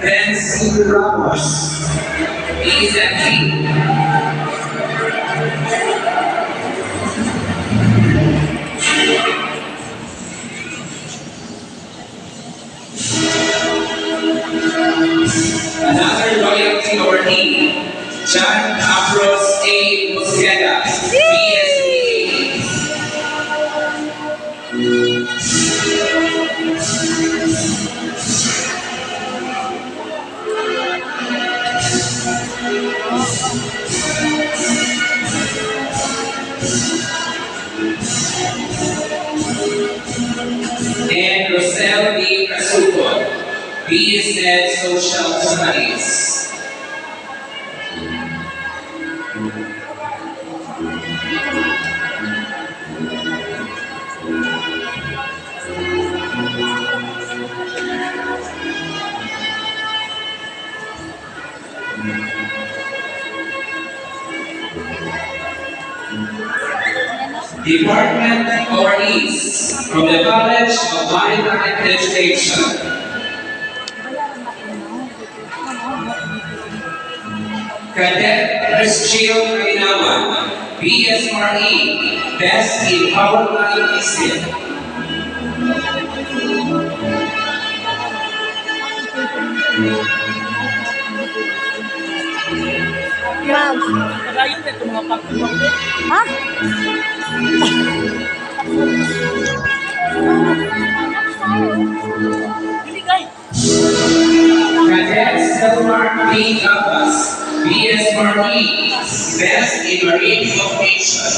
Then Sue Ramos. He is empty. Another loyalty awardee, John Afros A. Mosqueda, BSB. And Rosel B. Casuco, BSN Social Studies. Department awardees from the College of Maritime Education. Cadet Christian Carinaman, BSRE, Best in Power Line System. Ma'am. Ha? Cadet Selmar P. Gabas, BSRE, Best in Marine Vocation.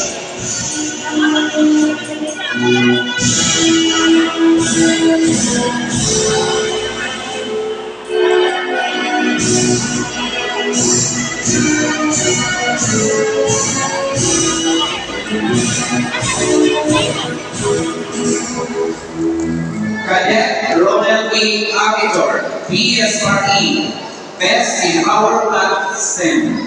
Cadet Ronald E. Abitor, BSRE, Best in Power Plant STEM.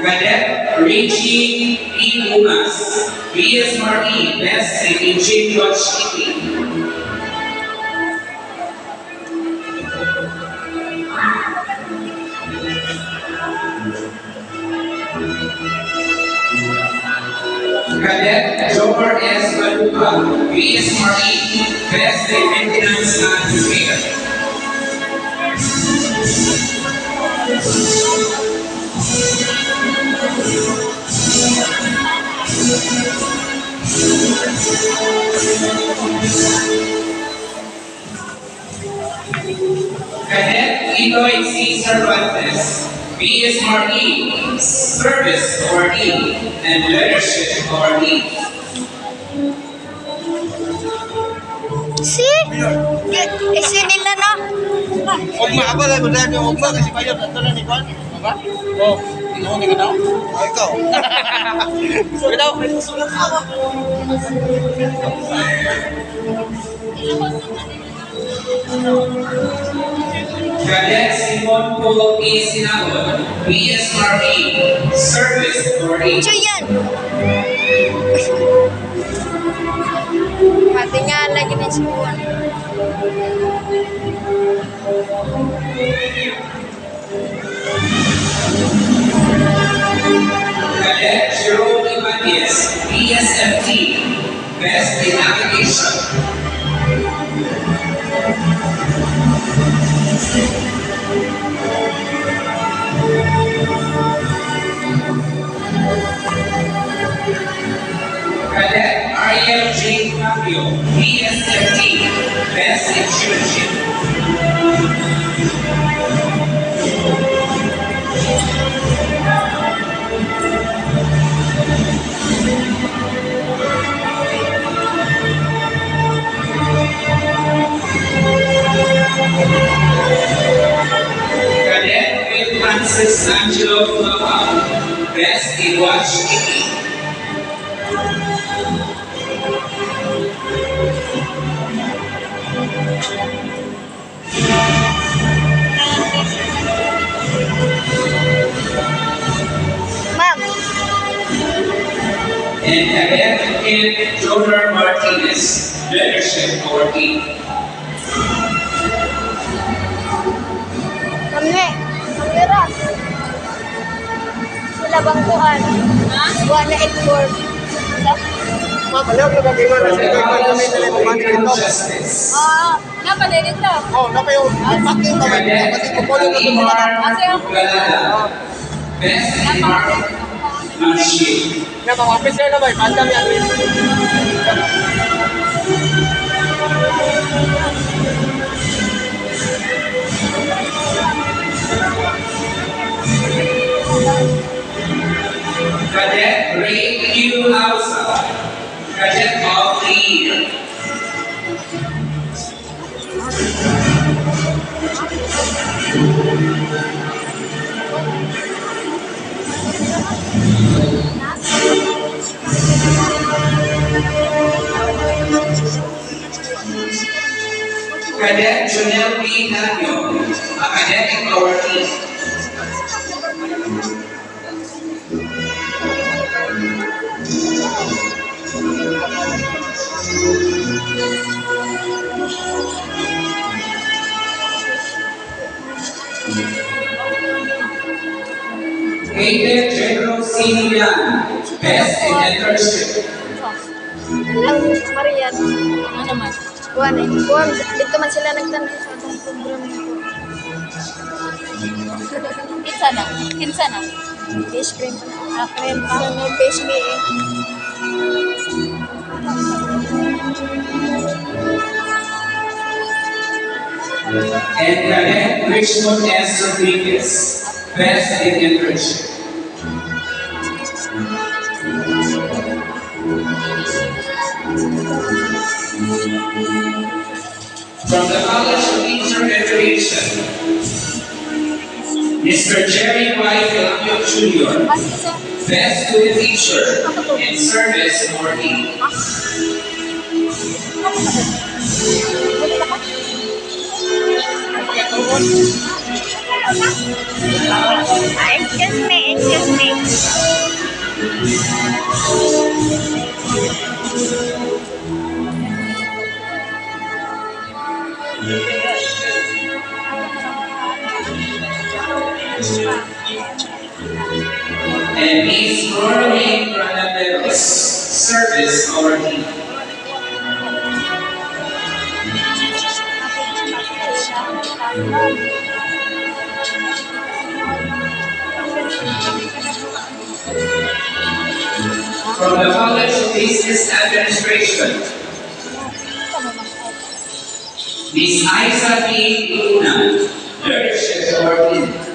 Cadet Richie E. Umas, BSRE, Best in Ingenious Shipping. Cadet Joker S. Maluka, BSRE, Best in Maintenance and Repair. Cadet Eloy C. Cervantes, BSRE, Service Awardee and Leadership Awardee. See? Isi nila na. Ugma ba lang gud yung ugma kasi bayad ato na ni Juan. Ba? Oh, ino ni ganaw. Ay ikaw. Ganaw. Cadet Simon Paul E. Sinabon, BSRE, Service Awardee. Chuyan. Pati nga lagi na si Juan. Cadet Jerome Ibanez, BSFT, Best in Navigation. Cadet Ariel J. Fabio, BSFT, Best in Stewardship. Cadet Will Francis Angelo Flava, Best in Watchkeeping. And Cadet Kid Jonah Martinez, Leadership Awardee. Kamera. Sila bang kuhan? Ha? 184. Ma'am, aliw ka kami man. Kasi ikaw kami nila pumani dito. Napalay dito. Oh, na kayo. Packing ka man. Kasi kukunin ko ito mga Boholano, Best in Marksmanship. na mga officer na ba? Madam yan. Cadet Ray Q. Hausa, Cadet of the Year. Cadet Janelle B. Nagno, Academic Awardee. Cadet General C. Yan, Best in Internship. Marian. Ano naman? Dito man sila nagtanong sa atong program nito. Kinsa na? Fish cream. Cream pa. Sa fish me eh. And Cadet Richmond S. Rodriguez, Best in Internship. From the College of Teacher Education, Mr. Jerry Y. Filipio Jr., Best Student Teacher in Service Awardee. Excuse me. And Miss Norway Granaderos, Service Awardee. From the College of Business Administration, Miss Isa B. Luna, Leadership Awardee.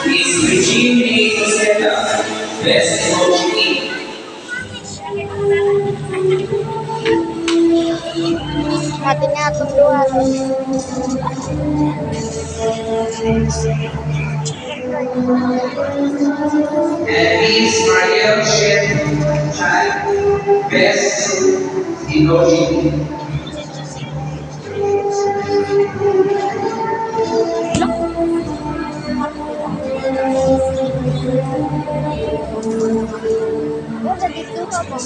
Miss Regine A. Rosetta, Best Awardee. Atin nga itong luwan. And Miss Mariel Shen Chan, Best Awardee. Wala dito ka po.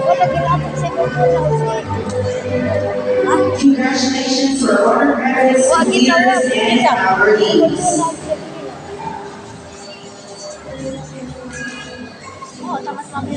Wala ginapit sa Congratulations to our honor graduates, leaders, and awardees. Oh, tamas mami.